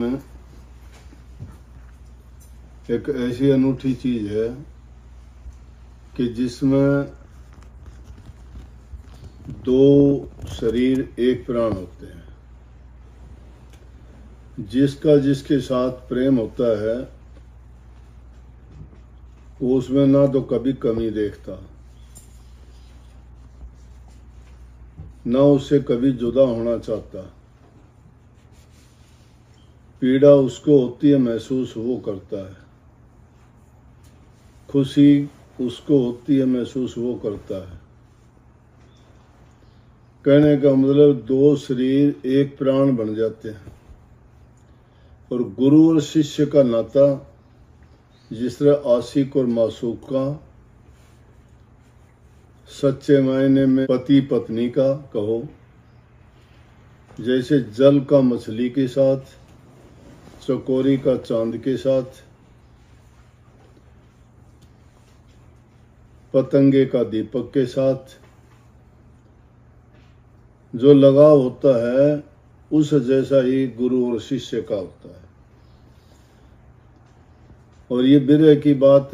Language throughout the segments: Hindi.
में एक ऐसी अनूठी चीज है कि जिसमें दो शरीर एक प्राण होते हैं। जिसका जिसके साथ प्रेम होता है वो उसमें ना तो कभी कमी देखता, ना उससे कभी जुदा होना चाहता। पीड़ा उसको होती है महसूस वो करता है, खुशी उसको होती है महसूस वो करता है। कहने का मतलब दो शरीर एक प्राण बन जाते हैं। और गुरु और शिष्य का नाता जिस तरह आशिक और मासूक का, सच्चे मायने में पति पत्नी का कहो, जैसे जल का मछली के साथ, चकोरी का चांद के साथ, पतंगे का दीपक के साथ जो लगाव होता है उस जैसा ही गुरु और शिष्य का होता है। और ये विरह की बात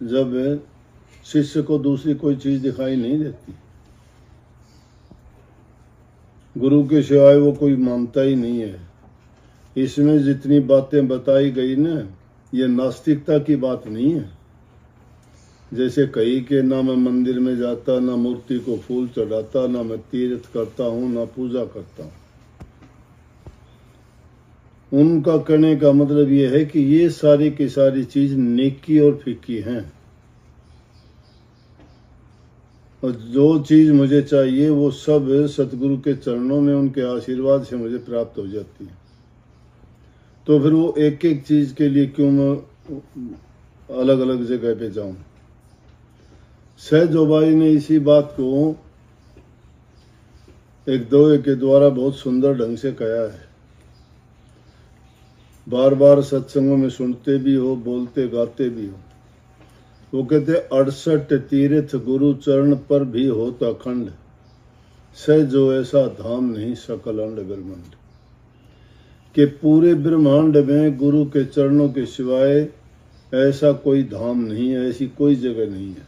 जब शिष्य को दूसरी कोई चीज दिखाई नहीं देती, गुरु के सिवाय वो कोई मानता ही नहीं है। इसमें जितनी बातें बताई गई ना, ये नास्तिकता की बात नहीं है। जैसे कही कि ना मैं मंदिर में जाता, ना मूर्ति को फूल चढ़ाता, ना मैं तीर्थ करता हूँ, ना पूजा करता हूँ। उनका कहने का मतलब ये है कि ये सारी की सारी चीज नेकी और फिक्की हैं। और जो चीज मुझे चाहिए वो सब सतगुरु के चरणों में उनके आशीर्वाद से मुझे प्राप्त हो जाती है। तो फिर वो एक एक चीज के लिए क्यों मैं अलग अलग जगह पे जाऊं। सहजोबाई ने इसी बात को एक दोहे के द्वारा बहुत सुंदर ढंग से कहा है। बार बार सत्संगों में सुनते भी हो, बोलते गाते भी हो। वो कहते 68 तीर्थ गुरु चरण पर भी होता अखंड, सहजो ऐसा धाम नहीं सकल अंड ब्रह्मांड। कि पूरे ब्रह्मांड में गुरु के चरणों के सिवाय ऐसा कोई धाम नहीं है, ऐसी कोई जगह नहीं है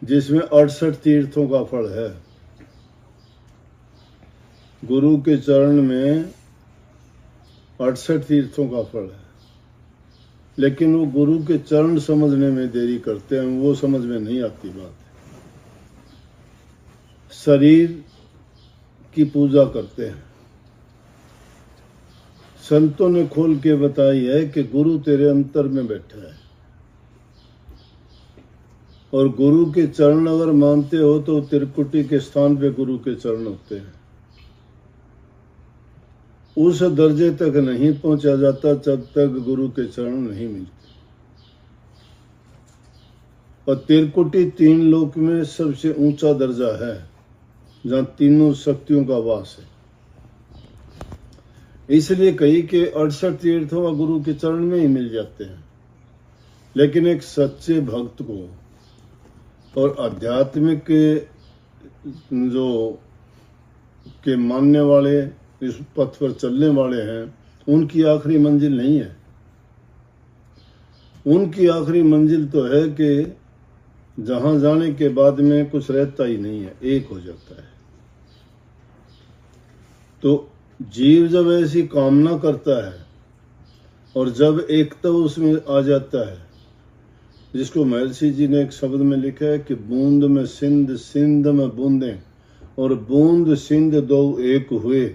जिसमें 68 तीर्थों का फल है। गुरु के चरण में 68 तीर्थों का फल है, लेकिन वो गुरु के चरण समझने में देरी करते हैं, वो समझ में नहीं आती बात। शरीर की पूजा करते हैं। संतों ने खोल के बताई है कि गुरु तेरे अंतर में बैठा है, और गुरु के चरण अगर मानते हो तो त्रिकुटी के स्थान पे गुरु के चरण होते हैं। उस दर्जे तक नहीं पहुंचा जाता जब तक गुरु के चरण नहीं मिलते। और त्रिकुटी तीन लोक में सबसे ऊंचा दर्जा है, जहां तीनों शक्तियों का वास है। इसलिए कही कि 68 तीर्थों का गुरु के चरण में ही मिल जाते हैं। लेकिन एक सच्चे भक्त को और आध्यात्मिक जो के मानने वाले, इस पथ पर चलने वाले हैं, उनकी आखिरी मंजिल नहीं है। उनकी आखिरी मंजिल तो है कि जहां जाने के बाद में कुछ रहता ही नहीं है, एक हो जाता है। तो जीव जब ऐसी कामना करता है और जब एकता उसमें आ जाता है, जिसको महर्षि जी ने एक शब्द में लिखा है कि बूंद में सिंध, सिंध में बूंदें, और बूंद सिंध दो एक हुए,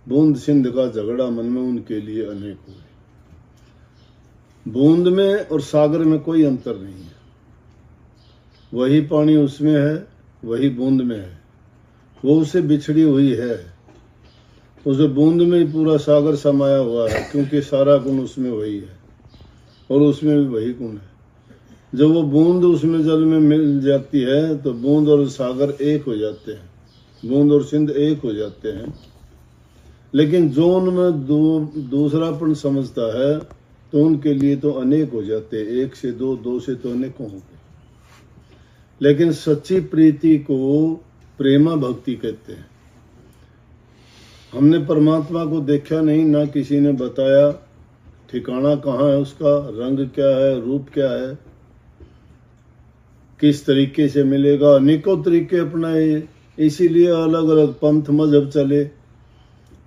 बूंद सिंध का झगड़ा मन में उनके लिए अनेक हुए। बूंद में और सागर में कोई अंतर नहीं है। वही पानी उसमें है, वही बूंद में है। वो उससे बिछड़ी हुई है, उस बूंद में ही पूरा सागर समाया हुआ है, क्योंकि सारा गुण उसमें वही है और उसमें भी वही गुण है। जब वो बूंद उसमें जल में मिल जाती है तो बूंद और सागर एक हो जाते हैं, बूंद और सिंध एक हो जाते हैं। लेकिन जो उनमें दूसरापन समझता है तो उनके लिए तो अनेक हो जाते हैं। एक से दो, दो से तो अनेकों हो गए। लेकिन सच्ची प्रीति को प्रेमा भक्ति कहते हैं। हमने परमात्मा को देखा नहीं, ना किसी ने बताया ठिकाना कहाँ है उसका, रंग क्या है, रूप क्या है, किस तरीके से मिलेगा। अनेकों तरीके अपनाए, इसीलिए अलग अलग पंथ मजहब चले।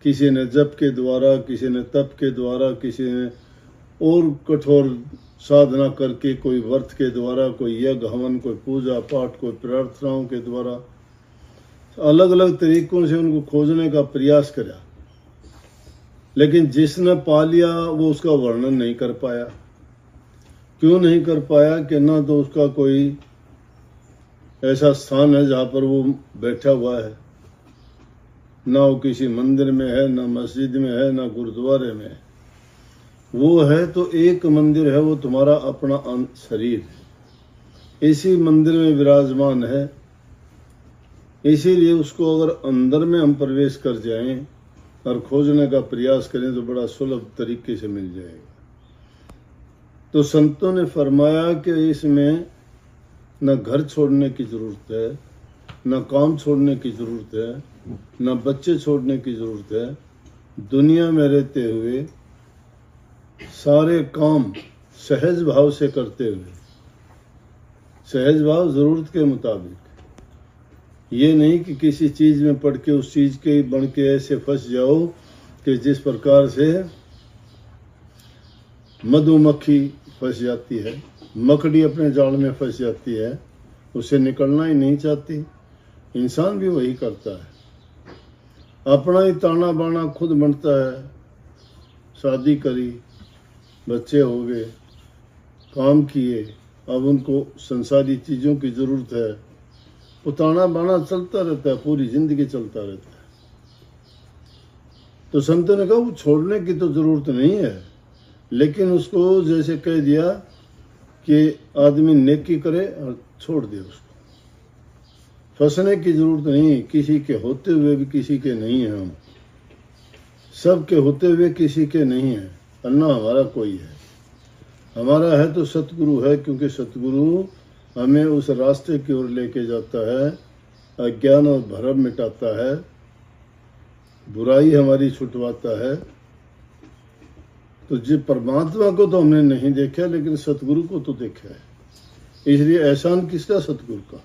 किसी ने जप के द्वारा, किसी ने तप के द्वारा, किसी ने और कठोर साधना करके, कोई व्रत के द्वारा, कोई यज्ञ हवन, कोई पूजा पाठ, कोई प्रार्थनाओं के द्वारा, अलग अलग तरीकों से उनको खोजने का प्रयास किया। लेकिन जिसने पा लिया वो उसका वर्णन नहीं कर पाया। क्यों नहीं कर पाया कि ना तो उसका कोई ऐसा स्थान है जहाँ पर वो बैठा हुआ है, ना वो किसी मंदिर में है, ना मस्जिद में है, ना गुरुद्वारे में है। वो है तो एक मंदिर है, वो तुम्हारा अपना शरीर है, इसी मंदिर में विराजमान है। इसीलिए उसको अगर अंदर में हम प्रवेश कर जाएं और खोजने का प्रयास करें तो बड़ा सुलभ तरीके से मिल जाएगा। तो संतों ने फरमाया कि इसमें न घर छोड़ने की जरूरत है, न काम छोड़ने की जरूरत है, न बच्चे छोड़ने की जरूरत है। दुनिया में रहते हुए सारे काम सहज भाव से करते हुए, सहज भाव जरूरत के मुताबिक, ये नहीं कि किसी चीज में पड़ के उस चीज के बन के ऐसे फंस जाओ कि जिस प्रकार से मधुमक्खी फंस जाती है, मकड़ी अपने जाल में फंस जाती है, उसे निकलना ही नहीं चाहती। इंसान भी वही करता है, अपना ही ताना बाना खुद बनता है। शादी करी, बच्चे हो गए, काम किए, अब उनको संसारी चीज़ों की ज़रूरत है, वो ताना बाना चलता रहता है, पूरी ज़िंदगी चलता रहता है। तो संतों ने कहा वो छोड़ने की तो ज़रूरत नहीं है, लेकिन उसको जैसे कह दिया कि आदमी नेकी करे और छोड़ दे उसको। फंसने की ज़रूरत नहीं, किसी के होते हुए भी किसी के नहीं है हम, सब के होते हुए किसी के नहीं है। अल्लाह हमारा कोई है, हमारा है तो सतगुरु है, क्योंकि सतगुरु हमें उस रास्ते की ओर लेके जाता है, अज्ञान और भ्रम मिटाता है, बुराई हमारी छुटवाता है। तो जिस परमात्मा को तो हमने नहीं देखा, लेकिन सतगुरु को तो देखा है। इसलिए एहसान किसका? सतगुरु का।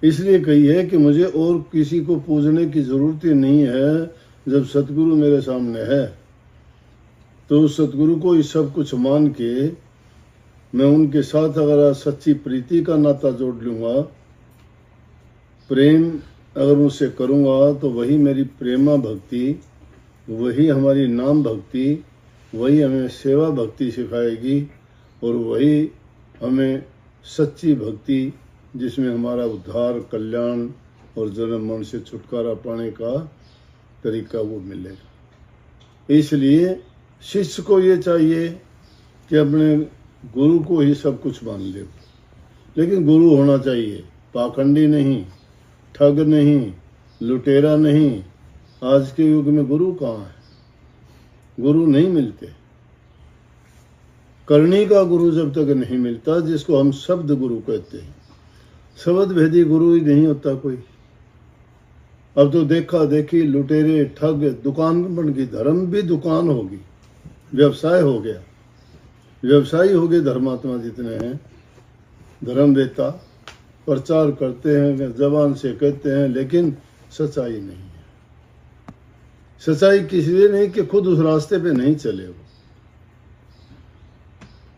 इसलिए कही है कि मुझे और किसी को पूजने की जरूरत ही नहीं है, जब सतगुरु मेरे सामने है। तो उस सतगुरु को ये सब कुछ मान के मैं उनके साथ अगर सच्ची प्रीति का नाता जोड़ लूँगा, प्रेम अगर मुझसे करूँगा, तो वही मेरी प्रेमा भक्ति, वही हमारी नाम भक्ति, वही हमें सेवा भक्ति सिखाएगी, और वही हमें सच्ची भक्ति, जिसमें हमारा उद्धार, कल्याण और जन्म मरण से छुटकारा पाने का तरीका वो मिलेगा। इसलिए शिष्य को ये चाहिए कि अपने गुरु को ही सब कुछ मान ले, लेकिन गुरु होना चाहिए पाखंडी नहीं, ठग नहीं, लुटेरा नहीं। आज के युग में गुरु कहाँ है? गुरु नहीं मिलते। करनी का गुरु जब तक नहीं मिलता, जिसको हम शब्द गुरु कहते हैं, शब्द भेदी गुरु ही नहीं होता कोई। अब तो देखा देखी, लुटेरे, ठग, दुकान बन गई, धर्म भी दुकान होगी, व्यवसाय हो गया, व्यवसायी हो गए धर्मात्मा जितने हैं। धर्मवेत्ता प्रचार करते हैं, जबान से कहते हैं, लेकिन सच्चाई नहीं है। सच्चाई किस लिए नहीं कि खुद उस रास्ते पे नहीं चले वो।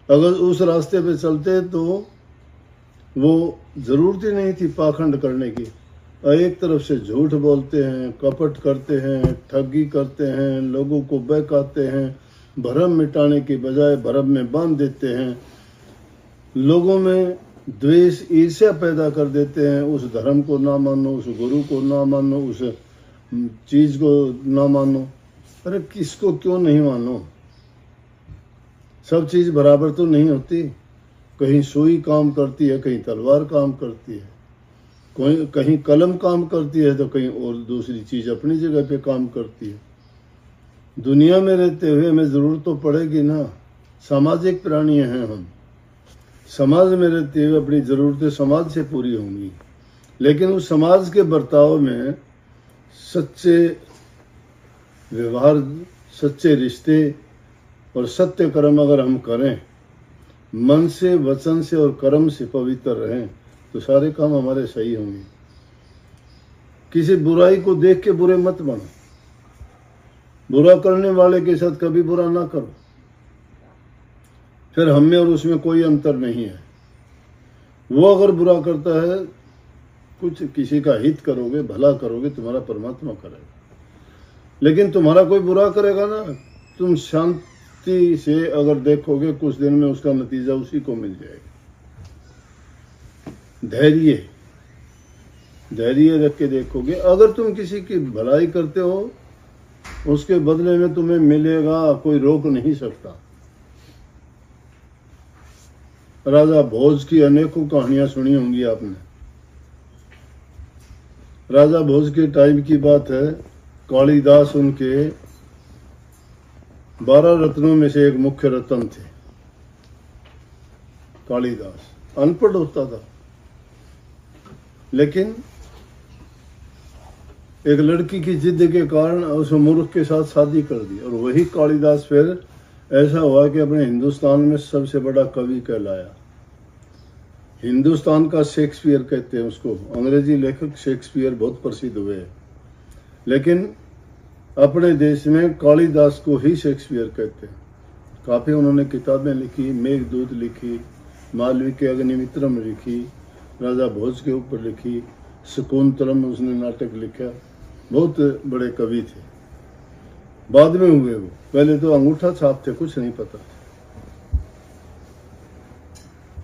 अगर उस रास्ते पे चलते तो वो जरूरत ही नहीं थी पाखंड करने की। एक तरफ से झूठ बोलते हैं, कपट करते हैं, ठगी करते हैं, लोगों को बहकाते हैं, भ्रम मिटाने की बजाय भ्रम में बांध देते हैं, लोगों में द्वेष, ईर्ष्या पैदा कर देते हैं। उस धर्म को ना मानो, उस गुरु को ना मानो, उस चीज को ना मानो। अरे किसको क्यों नहीं मानो? सब चीज बराबर तो नहीं होती। कहीं सुई काम करती है, कहीं तलवार काम करती है, कोई कहीं कलम काम करती है, तो कहीं और दूसरी चीज अपनी जगह पे काम करती है। दुनिया में रहते हुए हमें जरूरत तो पड़ेगी ना, सामाजिक प्राणी हैं हम। समाज में रहते हुए अपनी जरूरतें समाज से पूरी होंगी, लेकिन उस समाज के बर्ताव में सच्चे व्यवहार, सच्चे रिश्ते और सत्य कर्म अगर हम करें, मन से, वचन से और कर्म से पवित्र रहें, तो सारे काम हमारे सही होंगे। किसी बुराई को देख के बुरे मत बनो। बुरा करने वाले के साथ कभी बुरा ना करो, फिर हम में और उसमें कोई अंतर नहीं है। वो अगर बुरा करता है, कुछ किसी का हित करोगे, भला करोगे, तुम्हारा परमात्मा करेगा। लेकिन तुम्हारा कोई बुरा करेगा ना, तुम शांति से अगर देखोगे, कुछ दिन में उसका नतीजा उसी को मिल जाएगा। धैर्य रख के देखोगे। अगर तुम किसी की भलाई करते हो, उसके बदले में तुम्हें मिलेगा, कोई रोक नहीं सकता। राजा भोज की अनेकों कहानियां सुनी होंगी आपने। राजा भोज के टाइम की बात है। कालिदास उनके 12 रत्नों में से एक मुख्य रत्न थे। कालिदास अनपढ़ होता था, लेकिन एक लड़की की जिद के कारण उस मूर्ख के साथ शादी कर दी, और वही कालिदास फिर ऐसा हुआ कि अपने हिंदुस्तान में सबसे बड़ा कवि कहलाया। हिंदुस्तान का शेक्सपियर कहते हैं उसको। अंग्रेजी लेखक शेक्सपियर बहुत प्रसिद्ध हुए, लेकिन अपने देश में कालिदास को ही शेक्सपियर कहते हैं। काफ़ी उन्होंने किताबें लिखी, मेघदूत लिखी, मालवी के अग्निमित्रम लिखी, राजा भोज के ऊपर लिखी, शकुंतलम उसने नाटक लिखा। बहुत बड़े कवि थे। बाद में हुए वो, पहले तो अंगूठा छाप थे, कुछ नहीं पता था।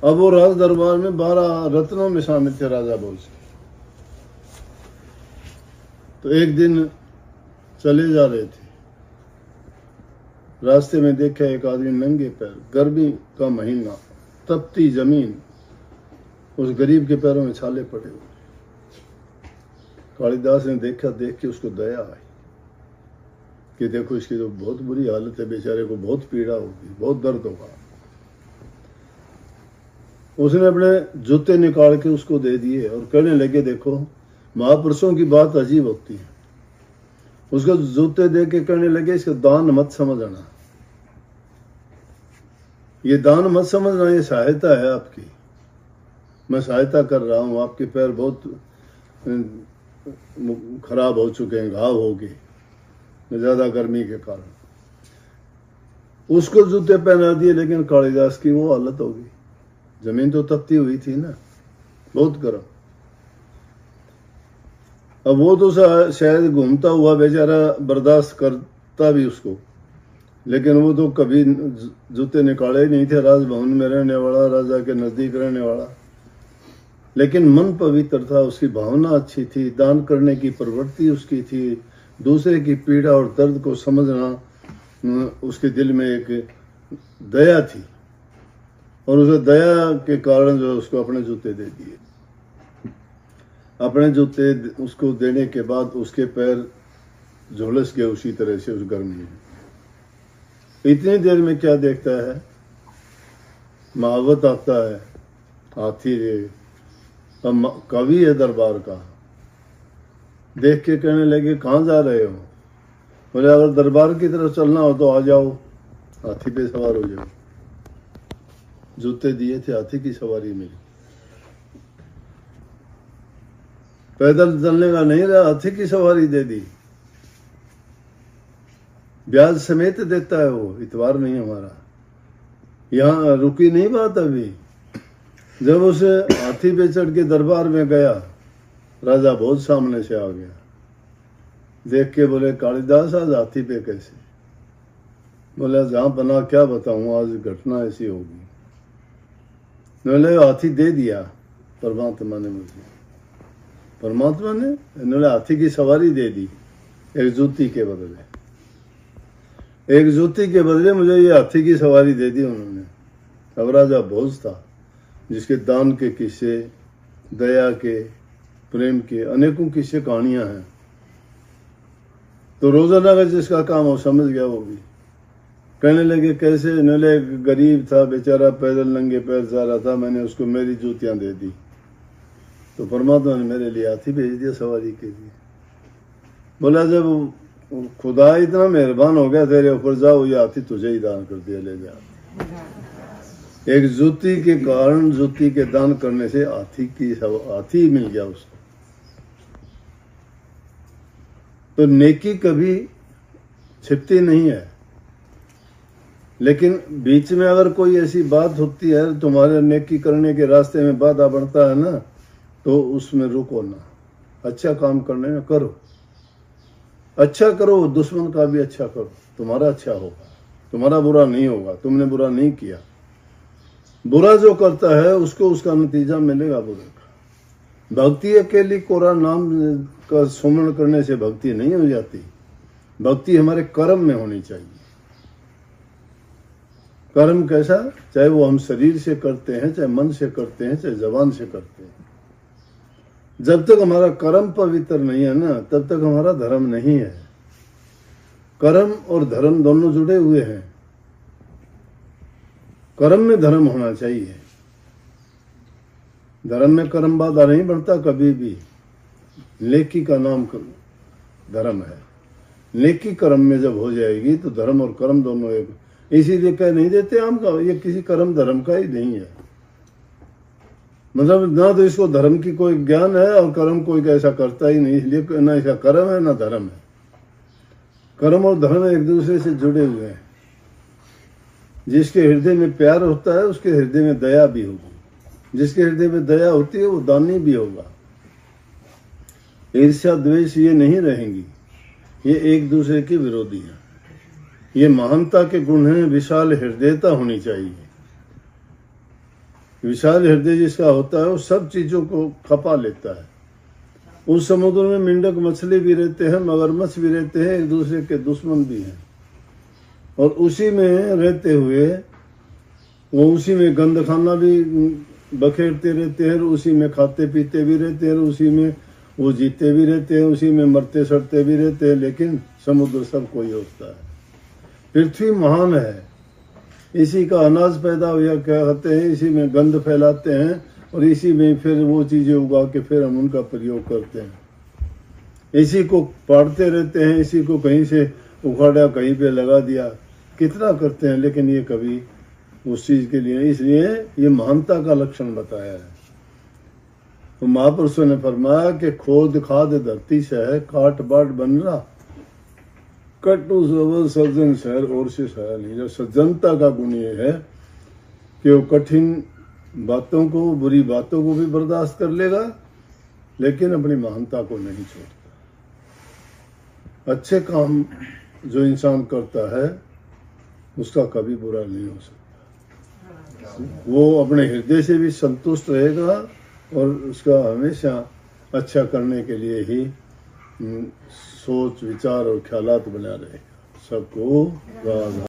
अब वो राज दरबार में 12 रत्नों में शामिल थे राजा भोज के। तो एक दिन चले जा रहे थे, रास्ते में देखा एक आदमी नंगे पैर, गर्मी का महीना, तपती जमीन, उस गरीब के पैरों में छाले पड़े हुए। कालिदास ने देखा, देख के उसको दया आई कि देखो इसकी तो बहुत बुरी हालत है, बेचारे को बहुत पीड़ा होगी, बहुत दर्द होगा। उसने अपने जूते निकाल के उसको दे दिए और कहने लगे, देखो महापुरुषों की बात अजीब होती है। उसको जूते दे के कहने लगे, इसको दान मत समझना, ये दान मत समझना, ये सहायता है आपकी, मैं सहायता कर रहा हूँ। आपके पैर बहुत खराब हो चुके हैं, घाव हो गए ज्यादा गर्मी के कारण। उसको जूते पहना दिए, लेकिन कालिदास की वो हालत हो गई। जमीन तो तपती हुई थी ना, बहुत गर्म। अब वो तो शायद घूमता हुआ बेचारा बर्दाश्त करता भी उसको, लेकिन वो तो कभी जूते निकाले ही नहीं थे। राजभवन में रहने वाला, राजा के नजदीक रहने वाला, लेकिन मन पवित्र था, उसकी भावना अच्छी थी, दान करने की प्रवृत्ति उसकी थी, दूसरे की पीड़ा और दर्द को समझना उसके दिल में एक दया थी, और उसे दया के कारण जो उसको अपने जूते दे दिए। अपने जूते उसको देने के बाद उसके पैर झुलस गए उसी तरह से उस गर्मी में। इतनी देर में क्या देखता है, महावत आता है, हाथी रे, अब कवि है दरबार का। देख के कहने लगे, कहाँ जा रहे हो? बोले, अगर दरबार की तरफ चलना हो तो आ जाओ, हाथी पे सवार हो जाओ। जूते दिए थे, हाथी की सवारी मिली। पैदल चलने का नहीं रहा, हाथी की सवारी दे दी। ब्याज समेत देता है वो, इतवार नहीं हमारा। यहाँ रुकी नहीं बात अभी। जब उसे हाथी पे चढ़ के दरबार में गया, राजा भोज सामने से आ गया। देख के बोले, कालिदास आज हाथी पे कैसे? बोले, जहां बना क्या बताऊं, आज घटना ऐसी होगी। बोले, हाथी दे दिया परमात्मा ने मुझे। परमात्मा ने इन्होंने हाथी की सवारी दे दी, एक जूती के बदले। एक जूती के बदले मुझे ये हाथी की सवारी दे दी उन्होंने। अब राजा भोज था, जिसके दान के किस्से, दया के, प्रेम के अनेकों किस्से, कहानियां हैं। तो रोजाना का जिसका काम हो समझ गया वो भी। कहने लगे, कैसे? इन्होंने एक गरीब था बेचारा, पैदल नंगे पैर जा रहा था, मैंने उसको मेरी जूतियां दे दी, तो परमात्मा ने मेरे लिए हाथी भेज दिया सवारी के लिए। बोला जब खुदा इतना मेहरबान हो गया तेरे ऊपर, जाओ ये हाथी तुझे ही दान कर दिया, ले जा। एक जूती के कारण, जूती के दान करने से हाथी मिल गया उसको। तो नेकी कभी छिपती नहीं है, लेकिन बीच में अगर कोई ऐसी बात होती है, तुम्हारे नेकी करने के रास्ते में बाधा बढ़ता है ना, तो उसमें रुको ना, अच्छा काम करने में करो, अच्छा करो, दुश्मन का भी अच्छा करो, तुम्हारा अच्छा होगा, तुम्हारा बुरा नहीं होगा, तुमने बुरा नहीं किया। बुरा जो करता है उसको उसका नतीजा मिलेगा बुरे का। भक्ति अकेली कोरा नाम का सुमरण करने से भक्ति नहीं हो जाती। भक्ति हमारे कर्म में होनी चाहिए। कर्म कैसा? चाहे वो हम शरीर से करते हैं, चाहे मन से करते हैं, चाहे जबान से करते हैं। जब तक हमारा कर्म पवित्र नहीं है ना, तब तक हमारा धर्म नहीं है। कर्म और धर्म दोनों जुड़े हुए हैं। कर्म में धर्म होना चाहिए। धर्म में कर्म बाधा नहीं बढ़ता कभी भी। नेकी का नाम धर्म है। नेकी कर्म में जब हो जाएगी तो धर्म और कर्म दोनों एक। इसीलिए कह नहीं देते हम का ये किसी कर्म धर्म का ही नहीं है। मतलब ना तो इसको धर्म की कोई ज्ञान है और कर्म कोई ऐसा करता ही नहीं, इसलिए ना इसका कर्म है ना धर्म है। कर्म और धर्म एक दूसरे से जुड़े हुए हैं। जिसके हृदय में प्यार होता है उसके हृदय में दया भी होगी। जिसके हृदय में दया होती है वो दानी भी होगा। ईर्ष्या द्वेष ये नहीं रहेंगी, ये एक दूसरे के विरोधी हैं। ये महानता के गुण हैं। विशाल हृदयता होनी चाहिए। विशाल हृदय जिसका होता है वो सब चीजों को खपा लेता है। उस समुद्र में मेंढक मछली भी रहते हैं, मगरमच्छ भी रहते हैं, एक दूसरे के दुश्मन भी हैं। और उसी में रहते हुए वो उसी में गंद खाना भी बखेरते रहते हैं, उसी में खाते पीते भी रहते हैं, उसी में वो जीते भी रहते हैं, उसी में मरते सड़ते भी रहते हैं। लेकिन समुद्र सबको ही होता है। पृथ्वी महान है। इसी का अनाज पैदा हुआ क्या कहते हैं, इसी में गंध फैलाते हैं और इसी में फिर वो चीजें उगा के फिर हम उनका प्रयोग करते हैं। इसी को पाड़ते रहते हैं, इसी को कहीं से उखाड़ा कहीं पे लगा दिया, कितना करते हैं, लेकिन ये कभी उस चीज के लिए। इसलिए ये महानता का लक्षण बताया है। तो महापुरुषों ने फरमाया कि खोद खाद धरती से है, काट बाट बन रहा, कटु सवन सज्जन शहर और से शहर नहीं। जो सज्जनता का गुण ये है कि वो कठिन बातों को, बुरी बातों को भी बर्दाश्त कर लेगा, लेकिन अपनी महानता को नहीं छोड़ता। अच्छे काम जो इंसान करता है उसका कभी बुरा नहीं हो सकता। वो अपने हृदय से भी संतुष्ट रहेगा और उसका हमेशा अच्छा करने के लिए ही सोच विचार और ख्यालात बना रहेगा। सबको राधा।